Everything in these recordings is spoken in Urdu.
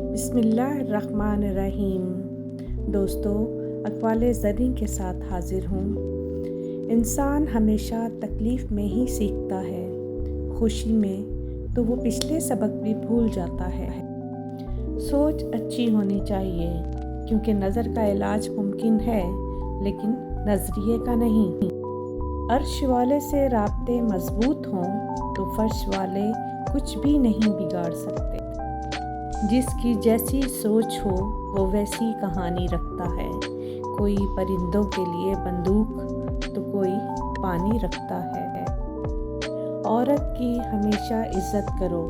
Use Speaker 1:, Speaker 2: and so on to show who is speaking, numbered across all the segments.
Speaker 1: بسم اللہ الرحمن الرحیم۔ دوستو، اقوال زریں کے ساتھ حاضر ہوں۔ انسان ہمیشہ تکلیف میں ہی سیکھتا ہے، خوشی میں تو وہ پچھلے سبق بھی بھول جاتا ہے۔ سوچ اچھی ہونی چاہیے، کیونکہ نظر کا علاج ممکن ہے لیکن نظریے کا نہیں۔ عرش والے سے رابطے مضبوط ہوں تو فرش والے کچھ بھی نہیں بگاڑ سکتے۔ جس کی جیسی سوچ ہو وہ ویسی کہانی رکھتا ہے۔ کوئی پرندوں کے لیے بندوق تو کوئی پانی رکھتا ہے۔ عورت کی ہمیشہ عزت کرو،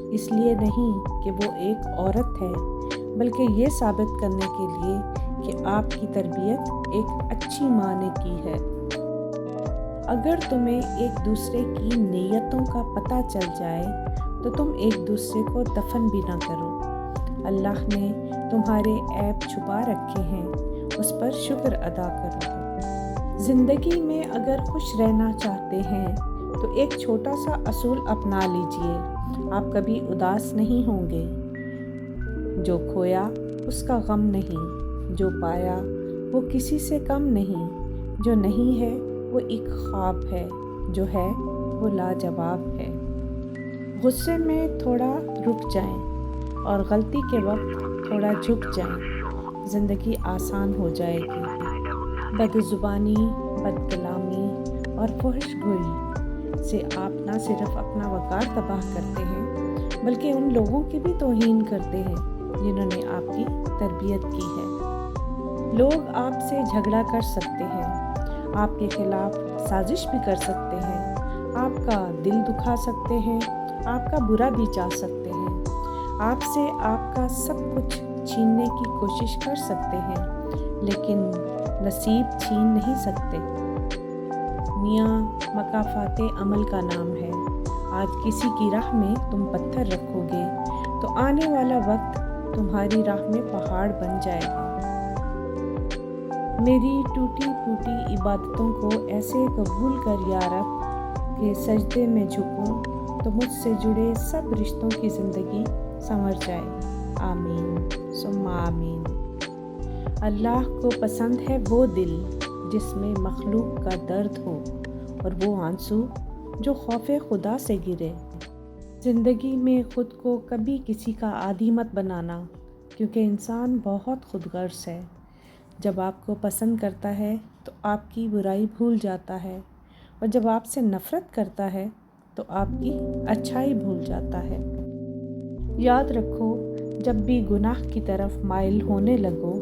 Speaker 1: اس لیے نہیں کہ وہ ایک عورت ہے، بلکہ یہ ثابت کرنے کے لیے کہ آپ کی تربیت ایک اچھی ماں نے کی ہے۔ اگر تمہیں ایک دوسرے کی نیتوں کا پتہ چل جائے تو تم ایک دوسرے کو دفن بھی نہ کرو۔ اللہ نے تمہارے عیب چھپا رکھے ہیں، اس پر شکر ادا کرو۔ زندگی میں اگر خوش رہنا چاہتے ہیں تو ایک چھوٹا سا اصول اپنا لیجئے، آپ کبھی اداس نہیں ہوں گے۔ جو کھویا اس کا غم نہیں، جو پایا وہ کسی سے کم نہیں، جو نہیں ہے وہ ایک خواب ہے، جو ہے وہ لاجواب ہے۔ غصے میں تھوڑا رک جائیں اور غلطی کے وقت تھوڑا جھک جائیں، زندگی آسان ہو جائے گی۔ بد زبانی، بد کلامی اور فحش گوئی سے آپ نہ صرف اپنا وقار تباہ کرتے ہیں بلکہ ان لوگوں کی بھی توہین کرتے ہیں جنہوں نے آپ کی تربیت کی ہے۔ لوگ آپ سے جھگڑا کر سکتے ہیں، آپ کے خلاف سازش بھی کر سکتے ہیں، آپ کا دل دکھا سکتے ہیں، آپ کا برا بھی چاہ سکتے ہیں، آپ سے آپ کا سب کچھ چھیننے کی کوشش کر سکتے ہیں، لیکن نصیب چھین نہیں سکتے۔ میاں مکافات عمل کا نام ہے۔ آج کسی کی راہ میں تم پتھر رکھو گے تو آنے والا وقت تمہاری راہ میں پہاڑ بن جائے گا۔ میری ٹوٹی پھوٹی عبادتوں کو ایسے قبول کر یا رب کہ سجدے میں جھکوں تو مجھ سے جڑے سب رشتوں کی زندگی سنور جائے۔ آمین ثم آمین۔ اللہ کو پسند ہے وہ دل جس میں مخلوق کا درد ہو، اور وہ آنسو جو خوف خدا سے گرے۔ زندگی میں خود کو کبھی کسی کا عادی مت بنانا، کیونکہ انسان بہت خود غرض ہے۔ جب آپ کو پسند کرتا ہے تو آپ کی برائی بھول جاتا ہے، اور جب آپ سے نفرت کرتا ہے تو آپ کی اچھائی بھول جاتا ہے۔ یاد رکھو، جب بھی گناہ کی طرف مائل ہونے لگو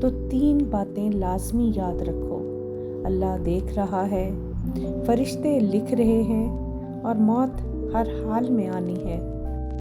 Speaker 1: تو 3 باتیں لازمی یاد رکھو: اللہ دیکھ رہا ہے، فرشتے لکھ رہے ہیں، اور موت ہر حال میں آنی ہے۔